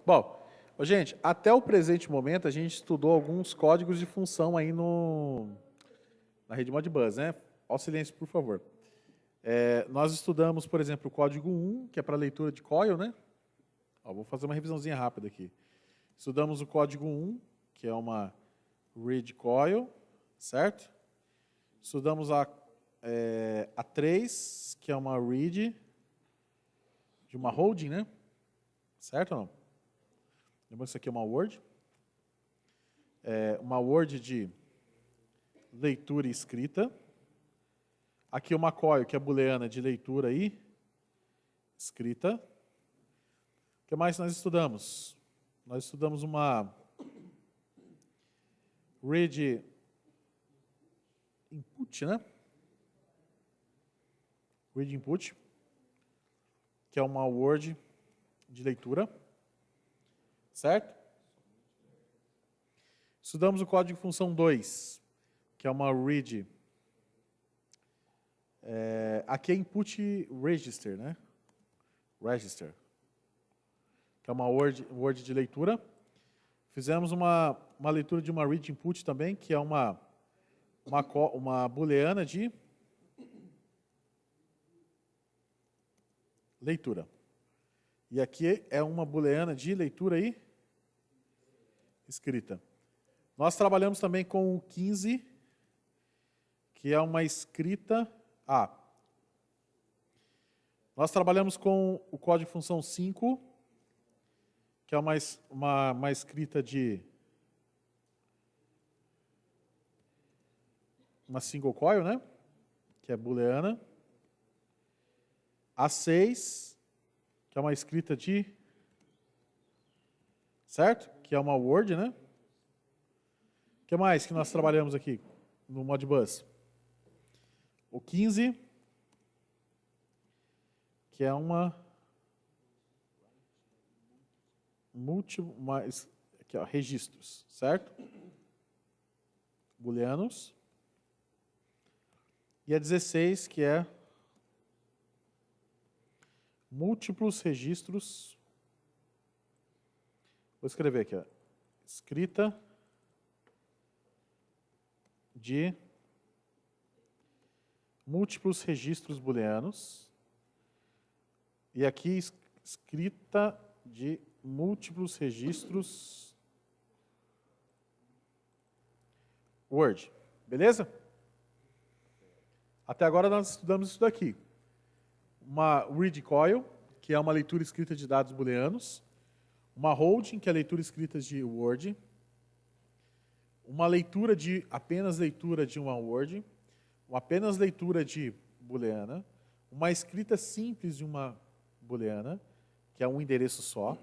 Bom, gente, até o presente momento a gente estudou alguns códigos de função aí na rede Modbus, né? Ó, silêncio, por favor. Nós estudamos, por exemplo, o código 1, que é para leitura de coil, né? Ó, vou fazer uma revisãozinha rápida aqui. Estudamos o código 1, que é uma read coil, certo? Estudamos a 3, que é uma read de uma holding, né? Certo ou não? Lembra que isso aqui é uma word? Uma word de leitura e escrita. Aqui uma coil, que é booleana de leitura e escrita. O que mais nós estudamos? Nós estudamos uma read input, né? Read input, que é uma word de leitura, certo? Estudamos o código de função 2, que é uma read. Aqui é input register, né? Register, que é uma word de leitura. Fizemos uma leitura de uma read input também, que é uma booleana de leitura. E aqui é uma booleana de leitura e escrita. Nós trabalhamos também com o 15, que é uma escrita A. Nós trabalhamos com o código de função 5, que é uma escrita de uma single coil, né? Que é booleana. A6, que é uma escrita de, certo? Que é uma word, né? O que mais que nós trabalhamos aqui no Modbus? O 15, que é aqui, ó, registros, certo? Booleanos. E a 16, que é múltiplos registros. Vou escrever aqui, ó. Escrita de múltiplos registros booleanos. E aqui, escrita de múltiplos registros Word. Beleza? Até agora nós estudamos isso daqui. Uma read coil, que é uma leitura escrita de dados booleanos. Uma holding, que é a leitura escrita de Word. Uma leitura apenas leitura de uma Word. Uma apenas leitura de booleana. Uma escrita simples de uma booleana, que é um endereço só.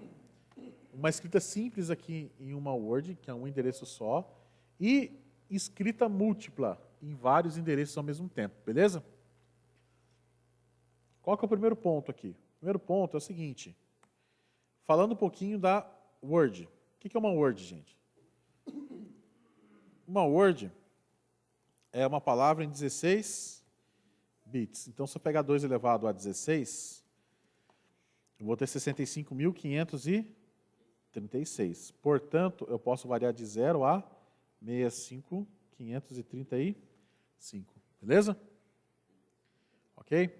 Uma escrita simples aqui em uma Word, que é um endereço só. E escrita múltipla em vários endereços ao mesmo tempo, beleza? Qual que é o primeiro ponto aqui? O primeiro ponto é o seguinte, falando um pouquinho da Word. O que é uma Word, gente? Uma Word é uma palavra em 16 bits. Então, se eu pegar 2 elevado a 16, eu vou ter 65.536. Portanto, eu posso variar de 0 a 65.535. Beleza? Ok?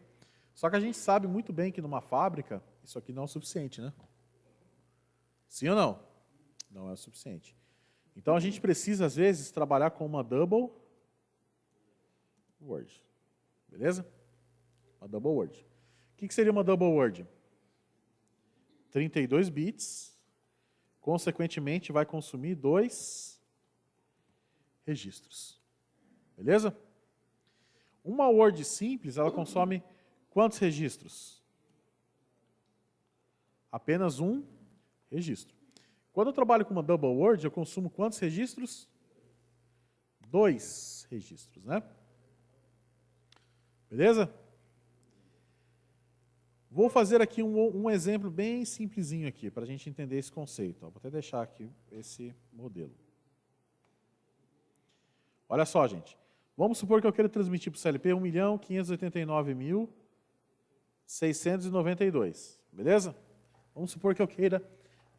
Só que a gente sabe muito bem que numa fábrica, isso aqui não é o suficiente, né? Sim ou não? Não é o suficiente. Então, a gente precisa, às vezes, trabalhar com uma double word. Beleza? Uma double word. O que seria uma double word? 32 bits, consequentemente, vai consumir 2 registros. Beleza? Uma word simples, ela consome quantos registros? Apenas um registro. Quando eu trabalho com uma double word, eu consumo quantos registros? 2 registros, né? Beleza? Vou fazer aqui um exemplo bem simplesinho aqui, para a gente entender esse conceito. Vou até deixar aqui esse modelo. Olha só, gente. Vamos supor que eu queira transmitir para o CLP 1.589.692. Beleza? Vamos supor que eu queira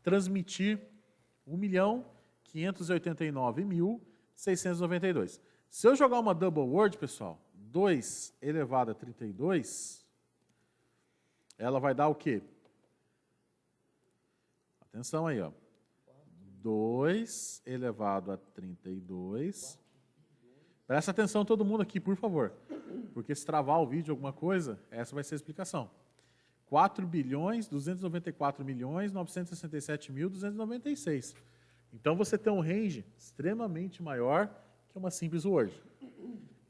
transmitir 1.589.692. Se eu jogar uma double word, pessoal, 2 elevado a 32, ela vai dar o quê? Atenção aí, ó. 2 elevado a 32. Presta atenção todo mundo aqui, por favor. Porque se travar o vídeo alguma coisa, essa vai ser a explicação. 4.294.967.296. Então, você tem um range extremamente maior que uma simples word.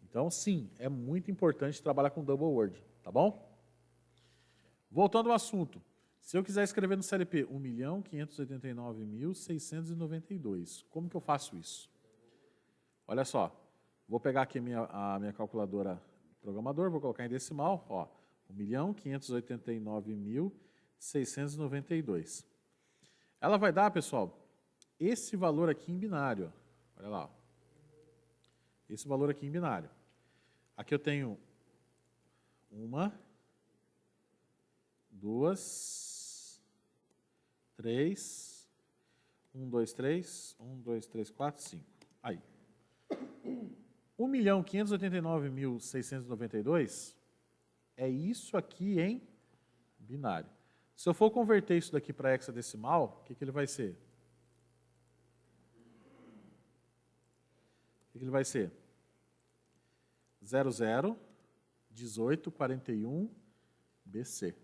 Então, sim, é muito importante trabalhar com double word, tá bom? Voltando ao assunto. Se eu quiser escrever no CLP 1.589.692, como que eu faço isso? Olha só, vou pegar aqui a minha calculadora programador, vou colocar em decimal, ó, 1.589.692. Ela vai dar, pessoal, esse valor aqui em binário. Olha lá. Ó. Esse valor aqui em binário. Aqui eu tenho 1, 2, 3, 1, 2, 3, 1, 2, 3, 4, 5. Aí. 1.589.692 é isso aqui em binário. Se eu for converter isso daqui para hexadecimal, o que ele vai ser? O que ele vai ser? 001841 BC.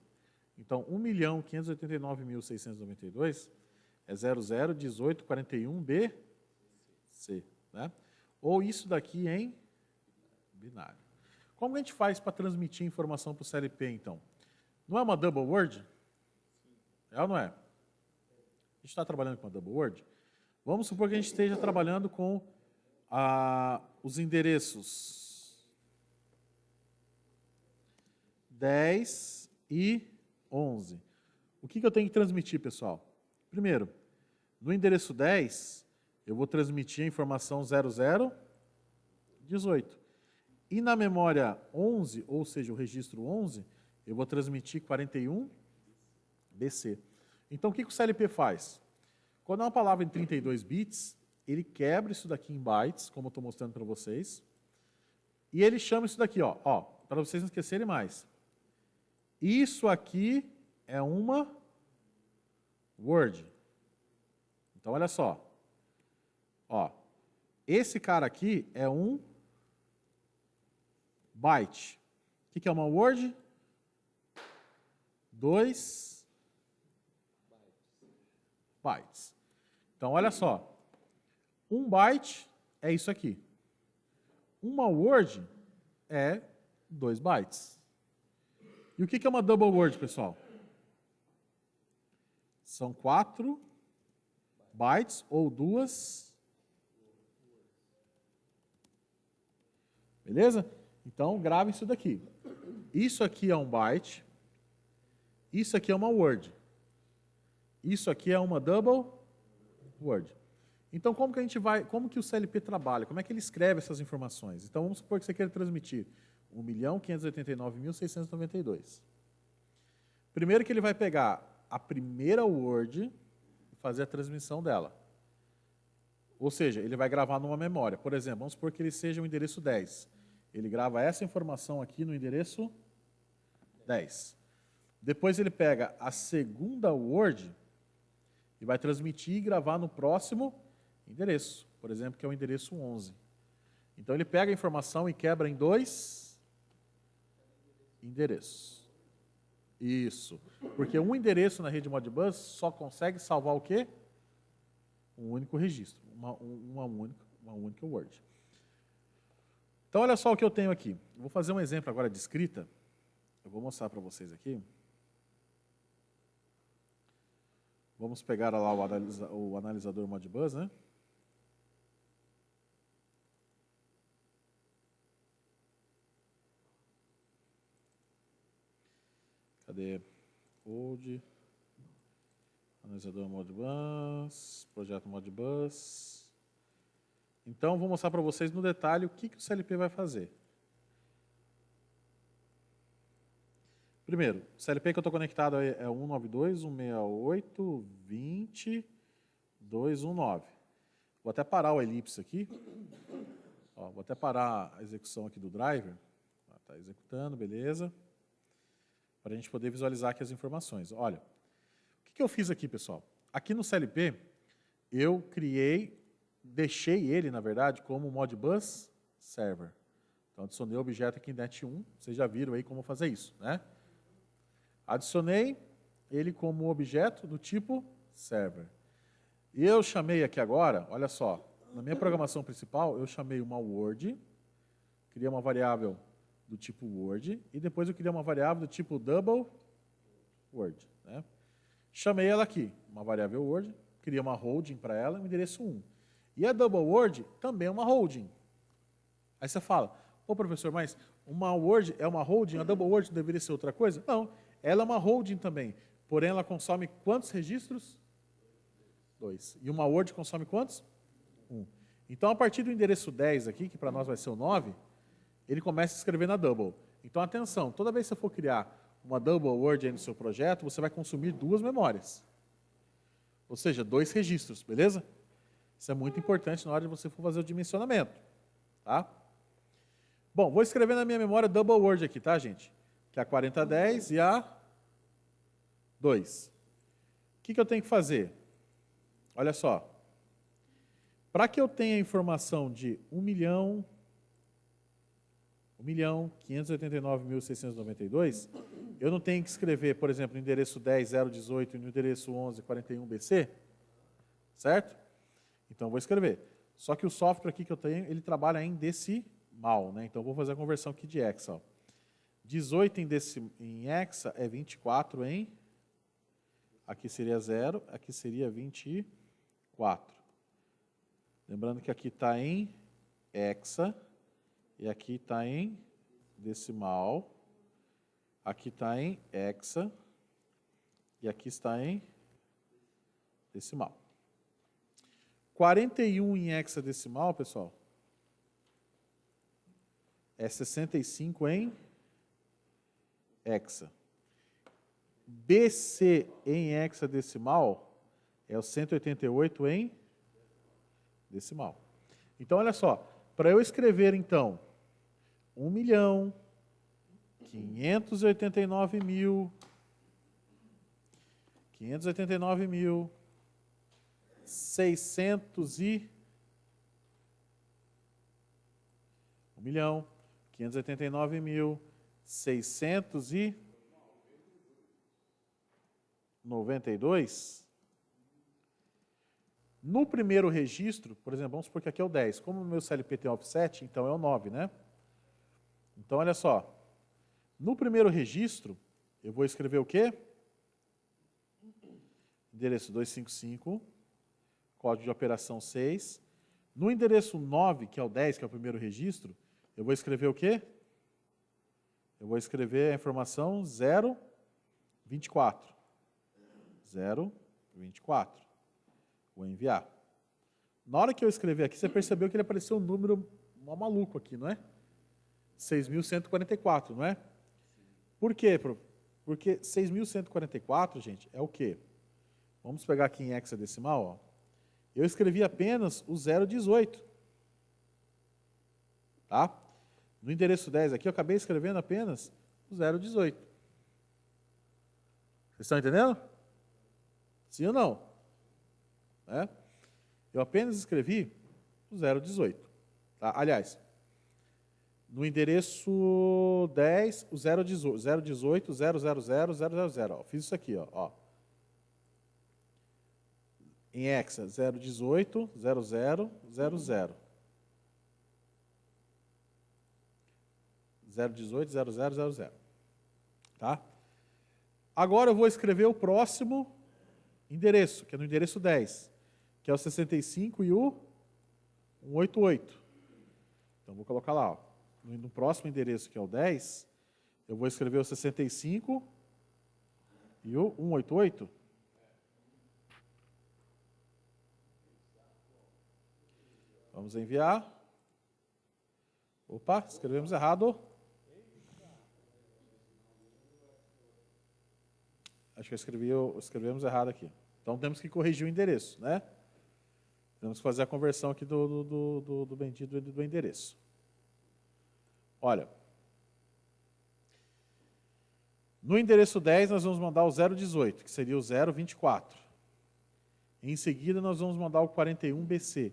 Então, 1.589.692 é 001841 BC, né? Ou isso daqui em binário. Como a gente faz para transmitir informação para o CLP, então? Não é uma double word? É ou não é? A gente está trabalhando com uma double word? Vamos supor que a gente esteja trabalhando com os endereços 10 e 11. O que eu tenho que transmitir, pessoal? Primeiro, no endereço 10, eu vou transmitir a informação 0018. E na memória 11, ou seja, o registro 11, eu vou transmitir 41 BC. Então, o que o CLP faz? Quando é uma palavra em 32 bits, ele quebra isso daqui em bytes, como eu estou mostrando para vocês, e ele chama isso daqui, ó, para vocês não esquecerem mais. Isso aqui é uma word. Então, olha só. Ó, esse cara aqui é um byte. O que é uma word? 2 bytes. Então, olha só. 1 byte é isso aqui. Uma word é 2 bytes. E o que é uma double word, pessoal? São 4 bytes ou 2. Beleza? Então, grave isso daqui. Isso aqui é um byte. Isso aqui é uma word. Isso aqui é uma double word. Então, como que o CLP trabalha? Como é que ele escreve essas informações? Então, vamos supor que você queira transmitir 1.589.692. Primeiro que ele vai pegar a primeira word e fazer a transmissão dela. Ou seja, ele vai gravar numa memória. Por exemplo, vamos supor que ele seja o endereço 10. Ele grava essa informação aqui no endereço 10. Depois ele pega a segunda word e vai transmitir e gravar no próximo endereço. Por exemplo, que é o endereço 11. Então ele pega a informação e quebra em 2 endereços. Isso. Porque um endereço na rede Modbus só consegue salvar o quê? Um único registro, uma única word. Então, olha só o que eu tenho aqui. Eu vou fazer um exemplo agora de escrita. Eu vou mostrar para vocês aqui. Vamos pegar lá o analisador Modbus, né? Cadê? Old, analisador Modbus, projeto Modbus. Então, vou mostrar para vocês no detalhe o que o CLP vai fazer. Primeiro, o CLP que eu estou conectado é 192.168.20.219. Vou até parar o elipse aqui. Ó, vou até parar a execução aqui do driver. Está executando, beleza. Para a gente poder visualizar aqui as informações. Olha, o que eu fiz aqui, pessoal? Aqui no CLP, eu deixei ele, na verdade, como Modbus Server. Então, adicionei o objeto aqui em net1. Vocês já viram aí como fazer isso, né? Adicionei ele como objeto do tipo server. E eu chamei aqui agora, olha só, na minha programação principal, eu chamei uma word, criei uma variável do tipo word, e depois eu criei uma variável do tipo double word. Né? Chamei ela aqui, uma variável word, criei uma holding para ela, um endereço 1. E a double word também é uma holding. Aí você fala, ô professor, mas uma word é uma holding, a double word deveria ser outra coisa? Não, ela é uma holding também, porém ela consome quantos registros? 2. E uma word consome quantos? 1. Então, a partir do endereço 10 aqui, que para nós vai ser o 9, ele começa a escrever na double. Então, atenção, toda vez que você for criar uma double word aí no seu projeto, você vai consumir 2 memórias. Ou seja, 2 registros, beleza? Isso é muito importante na hora de você for fazer o dimensionamento. Tá? Bom, vou escrever na minha memória double word aqui, tá, gente? Que é a 4010 e a 2. O que eu tenho que fazer? Olha só. Para que eu tenha a informação de 1.589.692, eu não tenho que escrever, por exemplo, no endereço 10.018 e no endereço 11.41BC, certo? Então, eu vou escrever. Só que o software aqui que eu tenho, ele trabalha em decimal, né? Então, eu vou fazer a conversão aqui de hexa. Ó. 18 em hexa é 24 em... Aqui seria 0, aqui seria 24. Lembrando que aqui está em hexa e aqui está em decimal. Aqui está em hexa e aqui está em decimal. 41 em hexadecimal, pessoal, é 65 em hexa. BC em hexadecimal é o 188 em decimal. Então, olha só, para eu escrever, então, 1.589.600 e 1.589.692. No primeiro registro, por exemplo, vamos supor que aqui é o 10. Como o meu CLP tem offset, então é o 9, né? Então, olha só. No primeiro registro, eu vou escrever o quê? Endereço 255, código de operação 6. No endereço 9, que é o 10, que é o primeiro registro, eu vou escrever o quê? Eu vou escrever a informação 024. 024. Vou enviar. Na hora que eu escrever aqui, você percebeu que ele apareceu um número mó maluco aqui, não é? 6.144, não é? Por quê? Porque 6.144, gente, é o quê? Vamos pegar aqui em hexadecimal, ó. Eu escrevi apenas o 018. Tá? No endereço 10 aqui, eu acabei escrevendo apenas o 018. Vocês estão entendendo? Sim ou não? É? Eu apenas escrevi o 018. Tá? Aliás, no endereço 10, o 018, 000, 000. Ó. Fiz isso aqui, ó. Em hexa, 018, 00, 00. 018, 00. Tá? Agora eu vou escrever o próximo endereço, que é no endereço 10, que é o 65 e o 188. Então, vou colocar lá. Ó. No próximo endereço, que é o 10, eu vou escrever o 65 e o 188. Vamos enviar. Opa, escrevemos errado. que escrevemos errado aqui. Então, temos que corrigir o endereço, né? Temos que fazer a conversão aqui do bendito do endereço. Olha, no endereço 10, nós vamos mandar o 018, que seria o 024. Em seguida, nós vamos mandar o 41BC,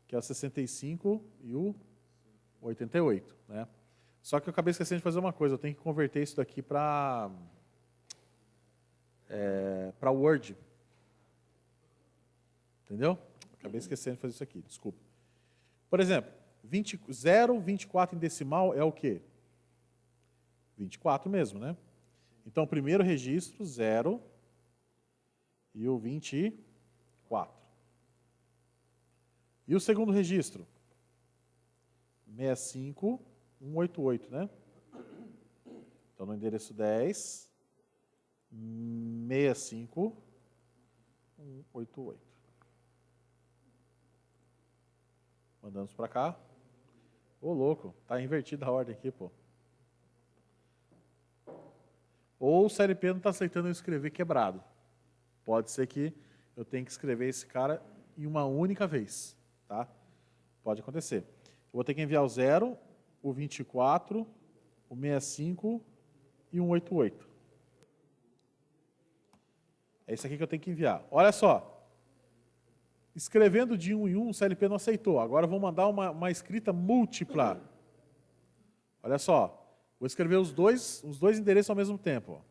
que é o 65 e o 88, né? Só que eu acabei esquecendo de fazer uma coisa, eu tenho que converter isso daqui para Word. Entendeu? Acabei esquecendo de fazer isso aqui, desculpa. Por exemplo, 0,24 em decimal é o quê? 24 mesmo, né? Então, o primeiro registro, 0 e o 24. E o segundo registro? 65188, né? Então, no endereço 10, 65188. Mandamos para cá. Ô, louco, tá invertida a ordem aqui, pô. Ou o CLP não está aceitando eu escrever quebrado. Pode ser que eu tenha que escrever esse cara em uma única vez, tá? Pode acontecer. Eu vou ter que enviar o 0, o 24, o 65 e o 188. É isso aqui que eu tenho que enviar. Olha só. Escrevendo de um em um, o CLP não aceitou. Agora eu vou mandar uma escrita múltipla. Olha só. Vou escrever os dois endereços ao mesmo tempo. Ó.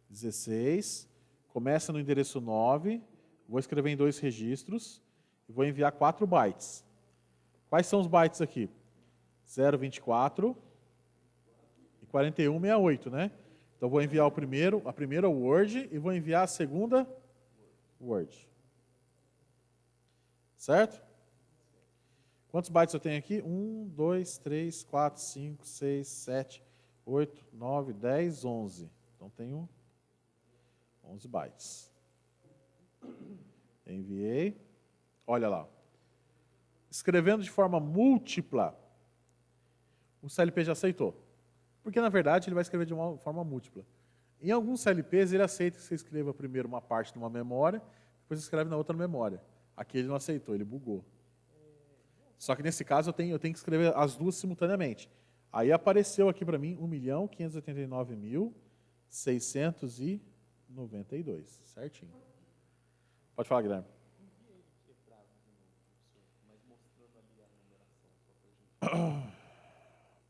16. Começa no endereço 9. Vou escrever em 2 registros. E vou enviar 4 bytes. Quais são os bytes aqui? 024 e 4168, né? Então, vou enviar a primeira Word e vou enviar a segunda Word. Certo? Quantos bytes eu tenho aqui? 1, 2, 3, 4, 5, 6, 7, 8, 9, 10, 11. Então, tenho 11 bytes. Enviei. Olha lá. Escrevendo de forma múltipla, o CLP já aceitou. Porque, na verdade, ele vai escrever de uma forma múltipla. Em alguns CLPs, ele aceita que você escreva primeiro uma parte de uma memória, depois você escreve na outra memória. Aqui ele não aceitou, ele bugou. Só que nesse caso eu tenho que escrever as duas simultaneamente. Aí apareceu aqui para mim 1.589.692. Certinho. Pode falar, Guilherme.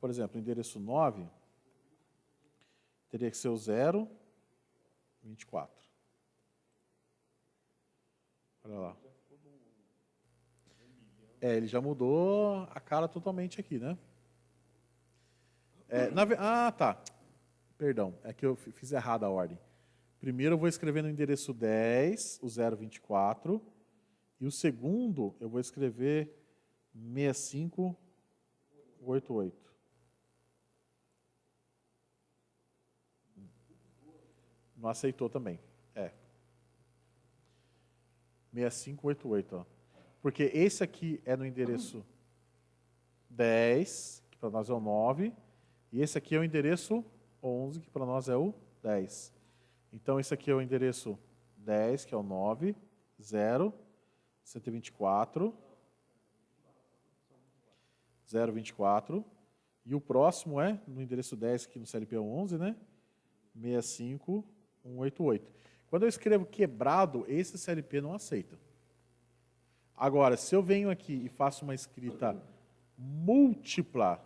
Por exemplo, o endereço 9 teria que ser o 024. Olha lá. Ele já mudou a cara totalmente aqui, né? Tá. Perdão, é que eu fiz errado a ordem. Primeiro eu vou escrever no endereço 10, o 024, e o segundo eu vou escrever 6588. Não aceitou também. 6588, ó. Porque esse aqui é no endereço 10, que para nós é o 9, e esse aqui é o endereço 11, que para nós é o 10. Então, esse aqui é o endereço 10, que é o 9, 0, 124, 024, e o próximo é, no endereço 10, que no CLP é o 11, né? 65188. Quando eu escrevo quebrado, esse CLP não aceita. Agora, se eu venho aqui e faço uma escrita múltipla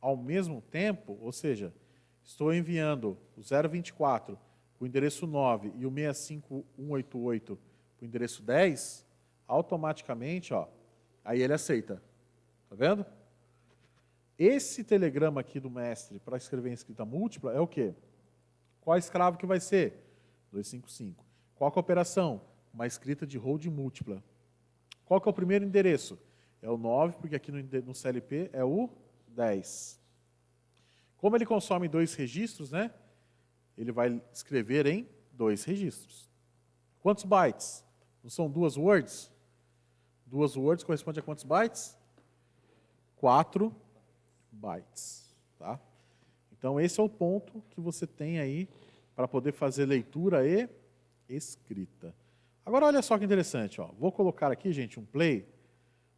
ao mesmo tempo, ou seja, estou enviando o 024 para o endereço 9 e o 65188 para o endereço 10, automaticamente, ó, aí ele aceita. Tá vendo? Esse telegrama aqui do mestre para escrever em escrita múltipla é o quê? Qual escravo que vai ser? 255. Qual que é a operação? Uma escrita de hold múltipla. Qual que é o primeiro endereço? É o 9, porque aqui no CLP é o 10. Como ele consome 2 registros, né? Ele vai escrever em 2 registros. Quantos bytes? Não são 2 words? 2 words corresponde a quantos bytes? 4 bytes. Tá? Então, esse é o ponto que você tem aí para poder fazer leitura e escrita. Agora, olha só que interessante. Ó. Vou colocar aqui, gente, um play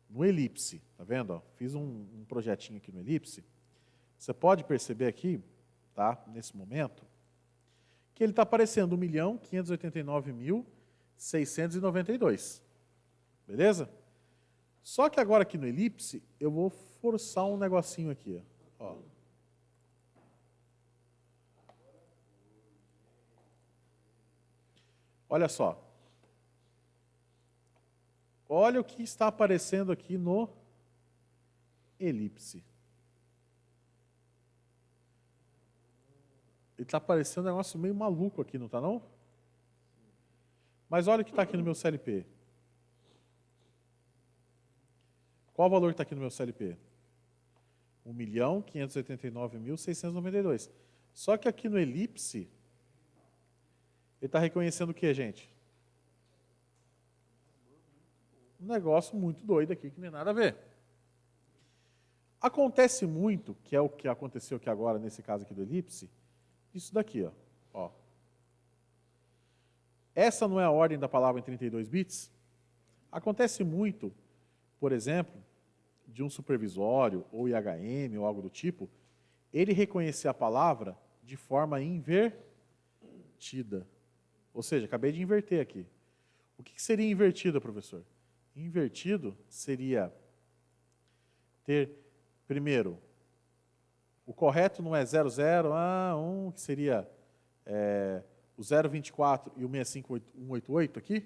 no elipse. Tá vendo? Ó? Fiz um projetinho aqui no elipse. Você pode perceber aqui, tá, nesse momento, que ele está aparecendo 1.589.692. Beleza? Só que agora aqui no elipse, eu vou forçar um negocinho aqui. Ó. Olha só. Olha o que está aparecendo aqui no elipse. Ele está aparecendo um negócio meio maluco aqui, não está não? Mas olha o que está aqui no meu CLP. Qual o valor que está aqui no meu CLP? 1.589.692. Só que aqui no elipse, ele está reconhecendo o que, gente? Um negócio muito doido aqui, que nem nada a ver. Acontece muito, que é o que aconteceu aqui agora, nesse caso aqui do elipse, isso daqui, ó. Essa não é a ordem da palavra em 32 bits? Acontece muito, por exemplo, de um supervisório, ou IHM, ou algo do tipo, ele reconhecer a palavra de forma invertida. Ou seja, acabei de inverter aqui. O que seria invertido, professor? Invertido seria ter, primeiro, o correto não é 00, 1, que seria o 024 e o 65188 aqui.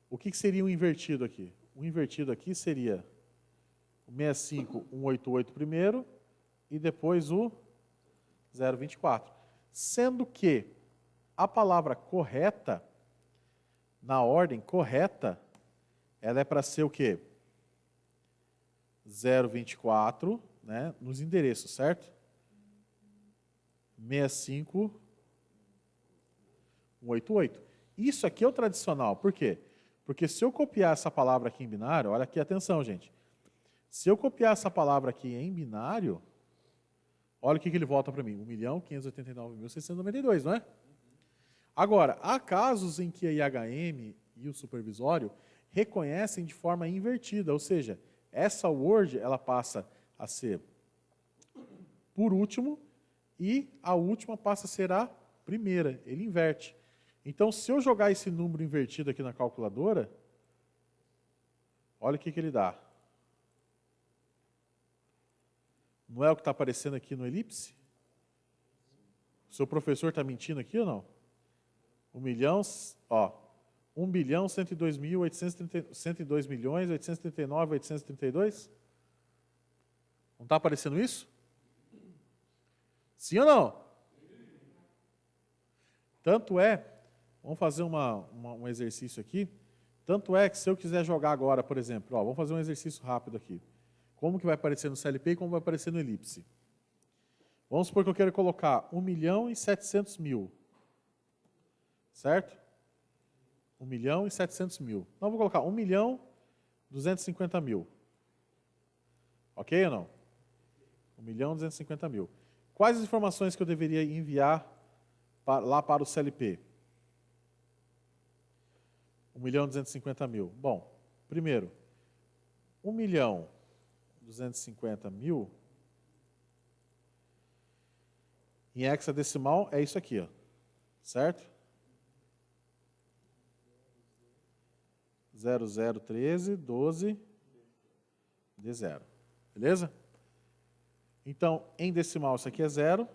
O que seria o invertido aqui? O invertido aqui seria o 65188 primeiro e depois o 024. Sendo que a palavra correta, na ordem correta, ela é para ser o quê? 024, né, nos endereços, certo? 65188. Isso aqui é o tradicional. Por quê? Porque se eu copiar essa palavra aqui em binário, olha aqui, atenção, gente. Se eu copiar essa palavra aqui em binário, olha o que ele volta para mim. 1.589.692, não é? Agora, há casos em que a IHM e o supervisório reconhecem de forma invertida, ou seja, essa word ela passa a ser por último e a última passa a ser a primeira, ele inverte. Então, se eu jogar esse número invertido aqui na calculadora, olha o que ele dá. Não é o que está aparecendo aqui no elipse? O seu professor está mentindo aqui ou não? 1.102.839.832? Não está aparecendo isso? Sim ou não? Tanto é, vamos fazer um exercício aqui, tanto é que se eu quiser jogar agora, por exemplo, vamos fazer um exercício rápido aqui. Como que vai aparecer no CLP e como vai aparecer no elipse? Vamos supor que eu quero colocar 1.700.000. Certo? 1.700.000. Então, eu vou colocar 1.250.000. Ok ou não? 1.250.000. Quais as informações que eu deveria enviar lá para o CLP? 1.250.000. Bom, primeiro, 1.250.000 em hexadecimal é isso aqui, ó. Certo? 0013 12 D0. Beleza? Então, em decimal, isso aqui é 0.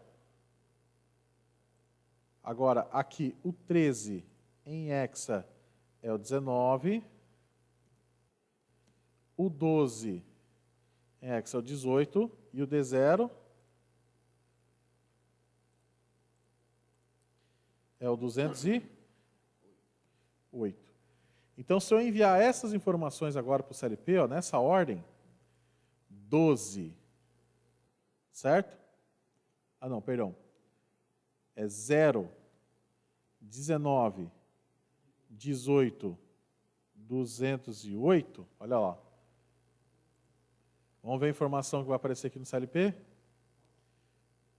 Agora, aqui, o 13 em hexa é o 19. O 12 em hexa é o 18. E o D0 é o 208. Então, se eu enviar essas informações agora para o CLP, nessa ordem, 12, certo? Ah, não, perdão. É 0, 19, 18, 208. Olha lá. Vamos ver a informação que vai aparecer aqui no CLP?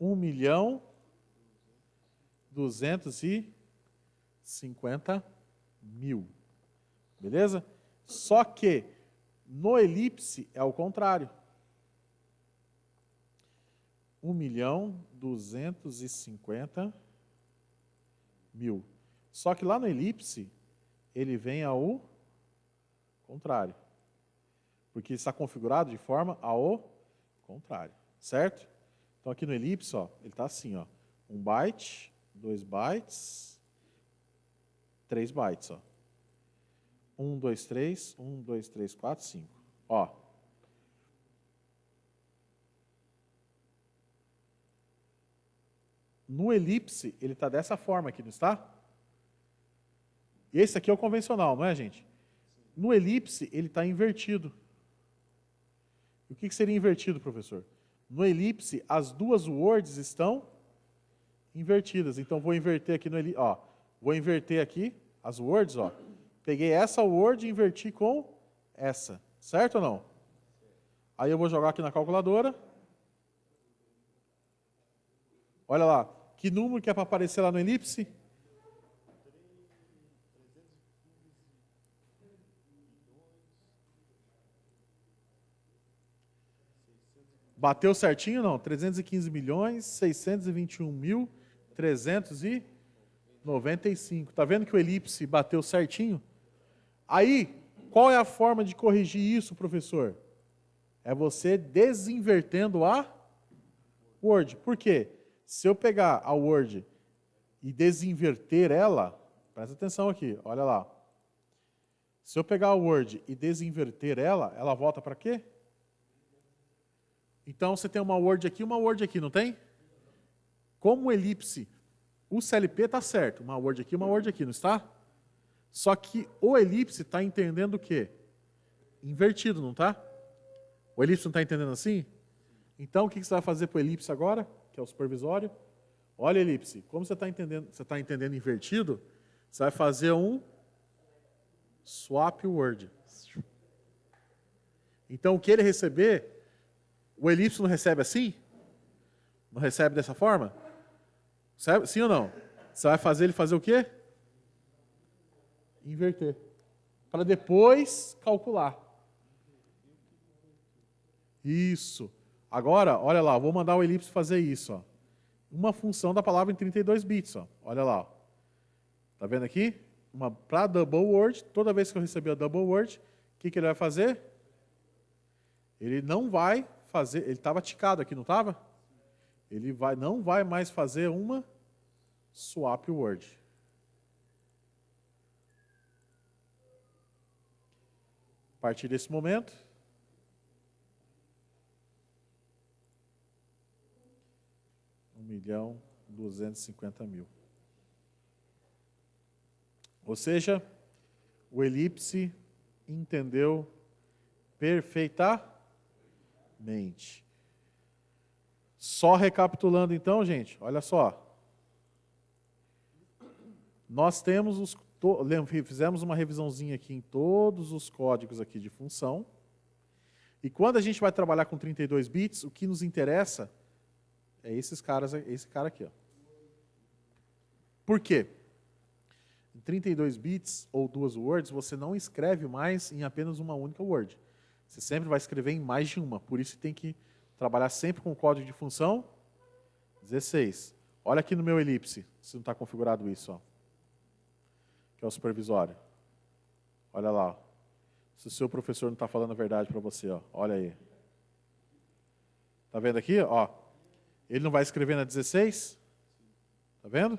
1.207.000. 50 mil. Beleza? Só que no elipse é o contrário. 1.250.000. Só que lá no elipse, ele vem ao contrário. Porque está configurado de forma ao contrário. Certo? Então aqui no elipse, ó, ele está assim, ó. 1 byte, 2 bytes, 3 bytes, ó. 1, 2, 3, 1, 2, 3, 4, 5. Ó. No elipse, ele está dessa forma aqui, não está? Esse aqui é o convencional, não é, gente? No elipse, ele está invertido. E o que seria invertido, professor? No elipse, as duas words estão invertidas. Então, vou inverter aqui no elipse. Ó, vou inverter aqui as words, ó. Peguei essa word e inverti com essa. Certo ou não? Aí eu vou jogar aqui na calculadora. Olha lá. Que número que é para aparecer lá no elipse? Bateu certinho, não? 315.621.395. Tá vendo que o elipse bateu certinho? Aí, qual é a forma de corrigir isso, professor? É você desinvertendo a word. Por quê? Se eu pegar a word e desinverter ela, presta atenção aqui, olha lá. Se eu pegar a word e desinverter ela, ela volta para quê? Então, você tem uma word aqui, não tem? Como o elipse, o CLP está certo, uma word aqui, não está? Só que o elipse está entendendo o quê? Invertido, não está? O elipse não está entendendo assim? Então, o que você vai fazer para o elipse agora, que é o supervisório? Olha, elipse, como você está entendendo invertido, você vai fazer um swap word. Então, o que ele receber, o elipse não recebe assim? Não recebe dessa forma? Sim ou não? Você vai fazer ele fazer o quê? Inverter. Para depois calcular. Isso. Agora, olha lá, vou mandar o elipse fazer isso. Ó. Uma função da palavra em 32 bits. Ó. Olha lá. Está vendo aqui? Para double word, toda vez que eu receber a double word, o que ele vai fazer? Ele não vai fazer, ele estava ticado aqui, não estava? Ele não vai mais fazer uma swap word. A partir desse momento, $1.250.000. Ou seja, o elipse entendeu perfeitamente. Só recapitulando então, gente, olha só. Nós temos fizemos uma revisãozinha aqui em todos os códigos aqui de função. E quando a gente vai trabalhar com 32 bits, o que nos interessa é esse cara aqui. Ó. Por quê? Em 32 bits ou duas words, você não escreve mais em apenas uma única word. Você sempre vai escrever em mais de uma. Por isso tem que trabalhar sempre com o código de função 16. Olha aqui no meu elipse, se não está configurado isso. Ó. Que é o supervisório. Olha lá. Se o seu professor não está falando a verdade para você, ó. Olha aí. Está vendo aqui? Ó. Ele não vai escrever na 16? Está vendo?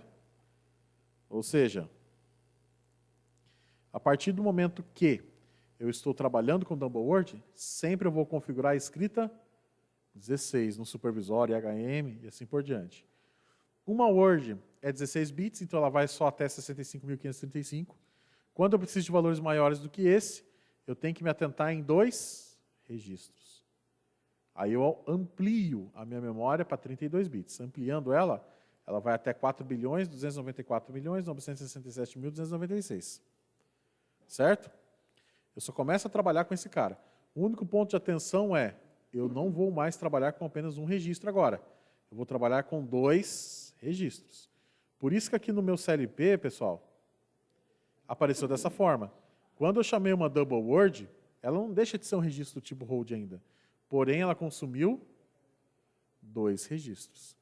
Ou seja, a partir do momento que eu estou trabalhando com Double Word, sempre eu vou configurar a escrita 16 no supervisório, HM e assim por diante. Uma Word é 16 bits, então ela vai só até 65.535. Quando eu preciso de valores maiores do que esse, eu tenho que me atentar em 2 registros. Aí eu amplio a minha memória para 32 bits. Ampliando ela, ela vai até 4.294.967.296. Certo? Eu só começo a trabalhar com esse cara. O único ponto de atenção é, eu não vou mais trabalhar com apenas um registro agora. Eu vou trabalhar com 2 registros. Por isso que aqui no meu CLP, pessoal, apareceu dessa forma. Quando eu chamei uma double word, ela não deixa de ser um registro do tipo hold ainda. Porém, ela consumiu 2 registros.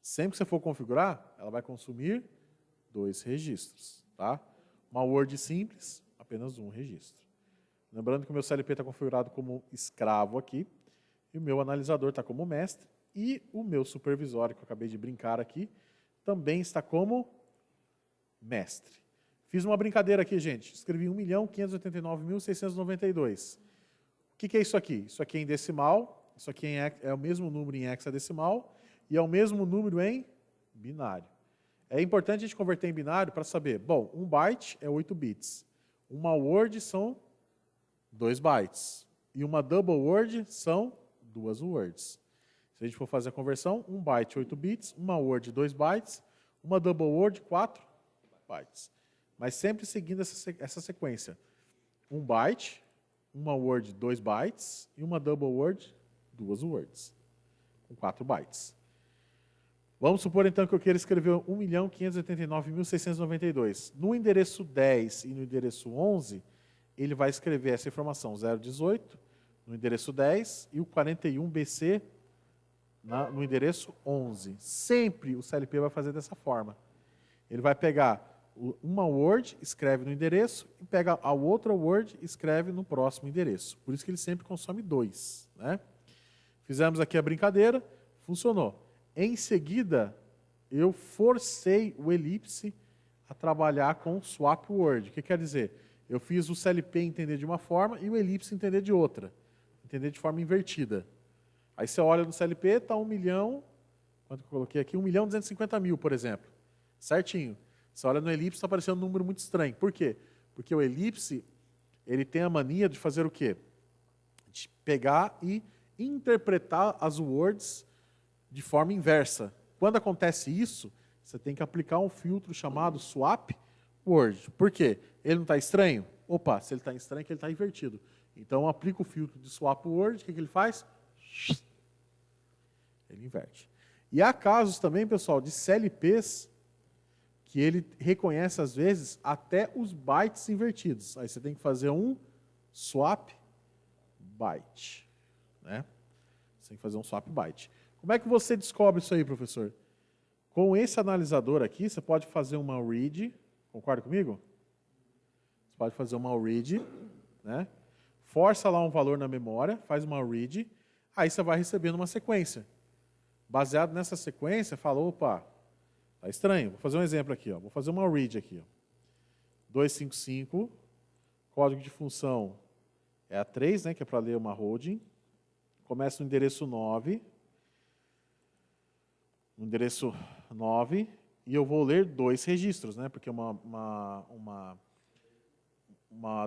Sempre que você for configurar, ela vai consumir 2 registros. Tá? Uma word simples, apenas 1 registro. Lembrando que o meu CLP está configurado como escravo aqui, e o meu analisador está como mestre, e o meu supervisório, que eu acabei de brincar aqui, também está como mestre. Fiz uma brincadeira aqui, gente. Escrevi 1.589.692. O que é isso aqui? Isso aqui é em decimal, isso aqui é o mesmo número em hexadecimal, e é o mesmo número em binário. É importante a gente converter em binário para saber, bom, 1 byte é 8 bits, uma word são 2 bytes, e uma double word são 2 words. Se a gente for fazer a conversão, 1 byte 8 bits, uma word 2 bytes, uma double word 4 bytes. Mas sempre seguindo essa sequência. 1 byte, uma word 2 bytes, e uma double word 2 words, com 4 bytes. Vamos supor, então, que eu queira escrever 1.589.692. No endereço 10 e no endereço 11, ele vai escrever essa informação 018 no endereço 10 e o 41BC no endereço 11. Sempre o CLP vai fazer dessa forma. Ele vai pegar uma word, escreve no endereço, e pega a outra word, escreve no próximo endereço. Por isso que ele sempre consome 2. Né? Fizemos aqui a brincadeira, funcionou. Em seguida, eu forcei o elipse a trabalhar com swap word. O que quer dizer? Eu fiz o CLP entender de uma forma e o elipse entender de outra. Entender de forma invertida. Aí você olha no CLP, está 1 milhão, quanto que eu coloquei aqui? 1.250.000, por exemplo. Certinho. Você olha no elipse, está aparecendo um número muito estranho. Por quê? Porque o elipse, ele tem a mania de fazer o quê? De pegar e interpretar as words de forma inversa. Quando acontece isso, você tem que aplicar um filtro chamado swap word. Por quê? Ele não está estranho? Opa, se ele está estranho, é que ele está invertido. Então, aplica o filtro de swap word, o que ele faz? Ele inverte. E há casos também, pessoal, de CLPs que ele reconhece, às vezes, até os bytes invertidos. Aí você tem que fazer um swap byte. Né? Você tem que fazer um swap byte. Como é que você descobre isso aí, professor? Com esse analisador aqui, você pode fazer uma read, concorda comigo? Você pode fazer uma read, né? Força lá um valor na memória, faz uma read, aí você vai recebendo uma sequência. Baseado nessa sequência, fala, opa, tá estranho. Vou fazer um exemplo aqui, ó. Vou fazer uma read aqui, ó. 255, código de função é a 3, né, que é para ler uma holding. Começa no endereço 9, no endereço 9, e eu vou ler 2 registros, né, porque uma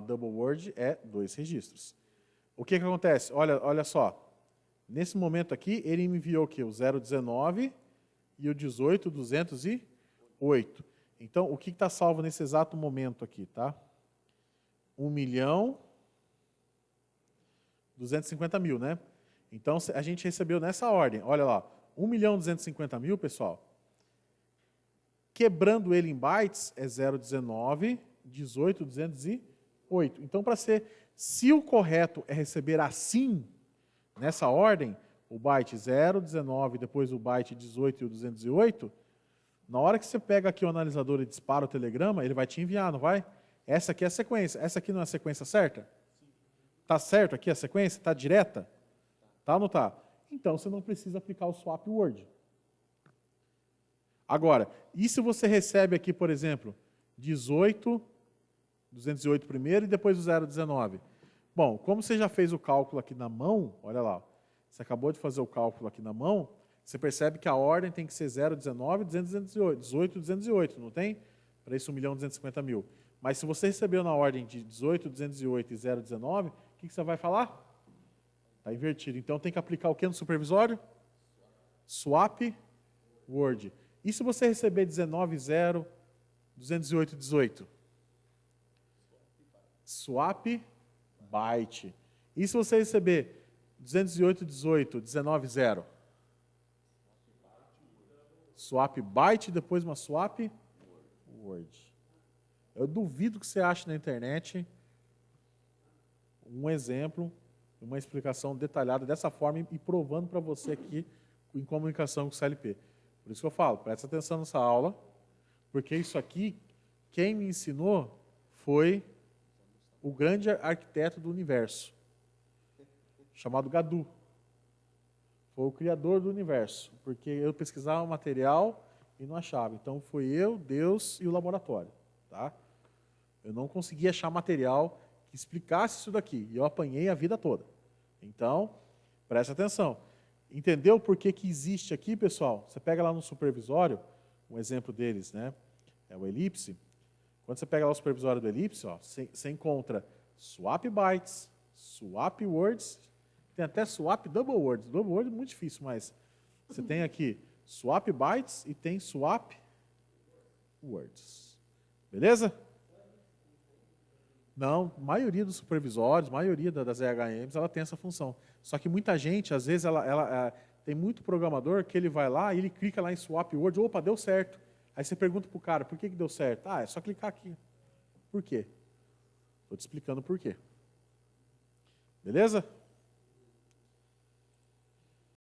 double word é 2 registros. O que acontece? Olha só. Nesse momento aqui, ele me enviou o quê? O 019 e o 18.208. Então, o que está salvo nesse exato momento aqui? Tá? 1.250.000, né? Então, a gente recebeu nessa ordem. Olha lá, 1.250.000, pessoal. Quebrando ele em bytes, é 019, 18.208. Então, para ser, se o correto é receber assim, nessa ordem, o byte 0, 19, depois o byte 18 e o 208, na hora que você pega aqui o analisador e dispara o telegrama, ele vai te enviar, não vai? Essa aqui é a sequência. Essa aqui não é a sequência certa? Está certo aqui a sequência? Está direta? Tá ou não está? Então, você não precisa aplicar o swap word. Agora, e se você recebe aqui, por exemplo, 18, 208 primeiro e depois o 019? Bom, como você já fez o cálculo aqui na mão, olha lá, você acabou de fazer o cálculo aqui na mão, você percebe que a ordem tem que ser 019, 208, 18, 208, não tem? Para isso 1.250.000. Mas se você recebeu na ordem de 18, 208 e 019, o que você vai falar? Está invertido. Então tem que aplicar o que no supervisório? Swap word. E se você receber 19, 0, 208, 18? Swap byte. E se você receber 208, 18, 19, 0? Swap byte, depois uma swap word. Eu duvido que você ache na internet um exemplo, uma explicação detalhada dessa forma e provando para você aqui em comunicação com o CLP. Por isso que eu falo, presta atenção nessa aula, porque isso aqui, quem me ensinou foi o grande arquiteto do universo, chamado Gadu. Foi o criador do universo, porque eu pesquisava material e não achava. Então, foi eu, Deus e o laboratório. Tá? Eu não conseguia achar material que explicasse isso daqui, e eu apanhei a vida toda. Então, preste atenção. Entendeu por que que existe aqui, pessoal? Você pega lá no supervisório, um exemplo deles, né? É o elipse. Quando você pega lá o supervisório do elipse, ó, você encontra swap bytes, swap words, tem até swap double words. Double word é muito difícil, mas você tem aqui swap bytes e tem swap words. Beleza? Não, a maioria dos supervisórios, a maioria das EHMs, ela tem essa função. Só que muita gente, às vezes, tem muito programador que ele vai lá e ele clica lá em swap word, opa, deu certo. Aí você pergunta para o cara, por que deu certo? Ah, é só clicar aqui. Por quê? Estou te explicando por quê. Beleza?